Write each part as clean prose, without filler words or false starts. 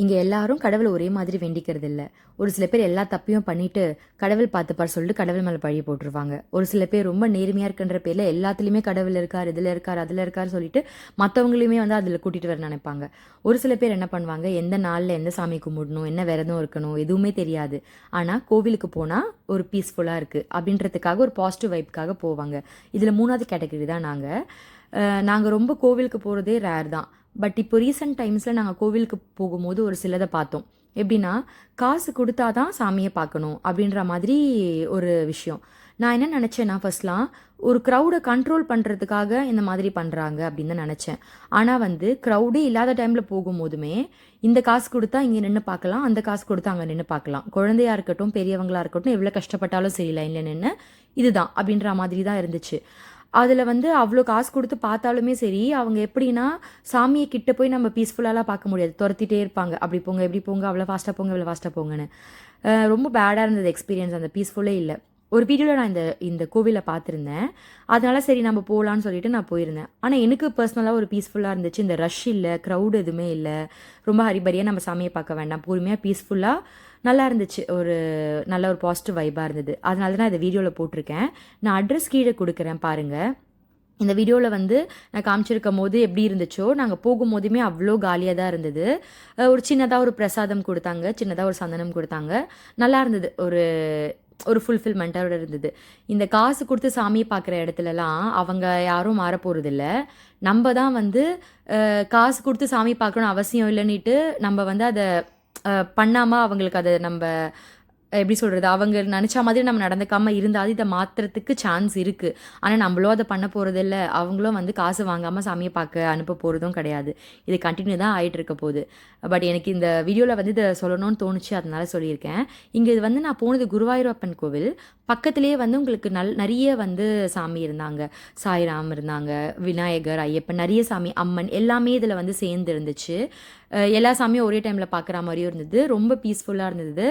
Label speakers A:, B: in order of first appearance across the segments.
A: இங்கே எல்லாரும் கடவுளை ஒரே மாதிரி வேண்டிக்கிறது இல்லை. ஒரு சில பேர் எல்லா தப்பையும் பண்ணிட்டு கடவுள் பார்த்துப்பார் சொல்லிட்டு கடவுள் மேலே பழி போட்டுருவாங்க. ஒரு சில பேர் ரொம்ப நேர்மையாக இருக்குன்ற பேரில் எல்லாத்துலேயுமே கடவுள் இருக்கார், இதில் இருக்கார், அதில் இருக்கார் சொல்லிட்டு மற்றவங்களையுமே வந்து அதில் கூட்டிகிட்டு வர நினைப்பாங்க. ஒரு சில பேர் என்ன பண்ணுவாங்க, எந்த நாளில் எந்த சாமி கும்பிடணும், என்ன விரதம் இருக்கணும் எதுவுமே தெரியாது. ஆனால் கோவிலுக்கு போனால் ஒரு பீஸ்ஃபுல்லாக இருக்குது அப்படின்றதுக்காக ஒரு பாசிட்டிவ் வைப்புக்காக போவாங்க. இதில் 3வது கேட்டகரி தான் நாங்கள் ரொம்ப கோவிலுக்கு போகிறதே ரேர் தான். பட் இப்போ ரீசெண்ட் டைம்ஸில் நாங்கள் கோவிலுக்கு போகும்போது ஒரு சிலதை பார்த்தோம். எப்படின்னா, காசு கொடுத்தா தான் சாமியை பார்க்கணும் அப்படின்ற மாதிரி ஒரு விஷயம். நான் என்ன நினச்சேன்னா, ஃபர்ஸ்ட்லாம் ஒரு க்ரௌடை கண்ட்ரோல் பண்ணுறதுக்காக இந்த மாதிரி பண்ணுறாங்க அப்படின்னு தான் நினச்சேன். ஆனால் வந்து க்ரௌடே இல்லாத டைமில் போகும்போதுமே இந்த காசு கொடுத்தா இங்கே நின்று பார்க்கலாம், அந்த காசு கொடுத்தா அங்கே நின்று பார்க்கலாம். குழந்தையாக இருக்கட்டும், பெரியவங்களாக இருக்கட்டும், எவ்வளோ கஷ்டப்பட்டாலும் சரி லைனில் நின்று இதுதான் அப்படின்ற மாதிரி தான் இருந்துச்சு. அதில் வந்து அவ்வளோ காசு கொடுத்து பார்த்தாலுமே சரி, அவங்க எப்படின்னா சாமியை கிட்ட போய் நம்ம பீஸ்ஃபுல்லாலாம் பார்க்க முடியாது. துரத்திட்டே இருப்பாங்க. அப்படி போங்க, இப்படி போங்க, அவ்வளோ ஃபாஸ்ட்டாக போங்க, இவ்வளோ ஃபாஸ்ட்டாக போங்கன்னு. ரொம்ப பேடாக இருந்தது எக்ஸ்பீரியன்ஸ். அந்த பீஸ்ஃபுல்லே இல்லை. ஒரு வீடியோவில் நான் இந்த கோவிலை பார்த்துருந்தேன். அதனால சரி நம்ம போகலான்னு சொல்லிட்டு நான் போயிருந்தேன். ஆனால் எனக்கு பர்சனலாக ஒரு பீஸ்ஃபுல்லாக இருந்துச்சு. இந்த ரஷ் இல்லை, க்ரௌடு எதுவுமே இல்லை, ரொம்ப ஹரிபரியாக நம்ம சாமியை பார்க்க வேண்டாம், பொறுமையாக பீஸ்ஃபுல்லாக நல்லா இருந்துச்சு. நல்ல ஒரு பாசிட்டிவ் வைபாக இருந்தது. அதனால தான் நான் இந்த வீடியோவில் போட்டிருக்கேன். நான் அட்ரஸ் கீழே கொடுக்குறேன் பாருங்கள். இந்த வீடியோவில் வந்து நான் காமிச்சிருக்கும் போது எப்படி இருந்துச்சோ, நாங்கள் போகும்போதுமே அவ்வளோ காலியாக தான் இருந்தது. ஒரு சின்னதாக ஒரு பிரசாதம் கொடுத்தாங்க, சின்னதாக ஒரு சந்தனம் கொடுத்தாங்க. நல்லா இருந்தது. ஒரு ஃபுல்ஃபில்மெண்ட்டோட இருந்தது. இந்த காசு கொடுத்து சாமியை பார்க்குற இடத்துலலாம் அவங்க யாரும் மாற போகிறதில்ல. நம்ம தான் வந்து காசு கொடுத்து சாமி பார்க்கணும் அவசியம் இல்லைன்னுட்டு நம்ம வந்து அதை பண்ணாமல் அவங்களுக்கு அதை நம்ம எப்படி சொல்கிறது, அவங்க நினச்ச மாதிரி நம்ம நடந்துக்காமல் இருந்தால் இதை மாற்றுறதுக்கு சான்ஸ் இருக்குது. ஆனால் நம்மளும் அதை பண்ண போகிறதில்ல. அவங்களும் வந்து காசு வாங்காமல் சாமியை பார்க்க அனுப்ப போகிறதும் கிடையாது. இது கண்டினியூ தான் ஆகிட்டு இருக்க போகுது. பட் எனக்கு இந்த வீடியோவில் வந்து இதை சொல்லணும்னு தோணுச்சு, அதனால சொல்லியிருக்கேன். இங்கே இது வந்து நான் போனது குருவாயூரப்பன் கோவில். பக்கத்துலேயே வந்து உங்களுக்கு நிறைய வந்து சாமி இருந்தாங்க. சாய்ராம் இருந்தாங்க, விநாயகர், ஐயப்பன், நிறைய சாமி, அம்மன் எல்லாமே இதில் வந்து சேர்ந்து இருந்துச்சு. எல்லா சாமியும் ஒரே டைமில் பார்க்குற மாதிரியும் இருந்தது. ரொம்ப பீஸ்ஃபுல்லாக இருந்தது.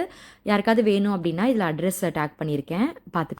A: யாருக்காவது வேணும் அப்படின்னா இதில் அட்ரஸ் டேக் பண்ணியிருக்கேன், பார்த்து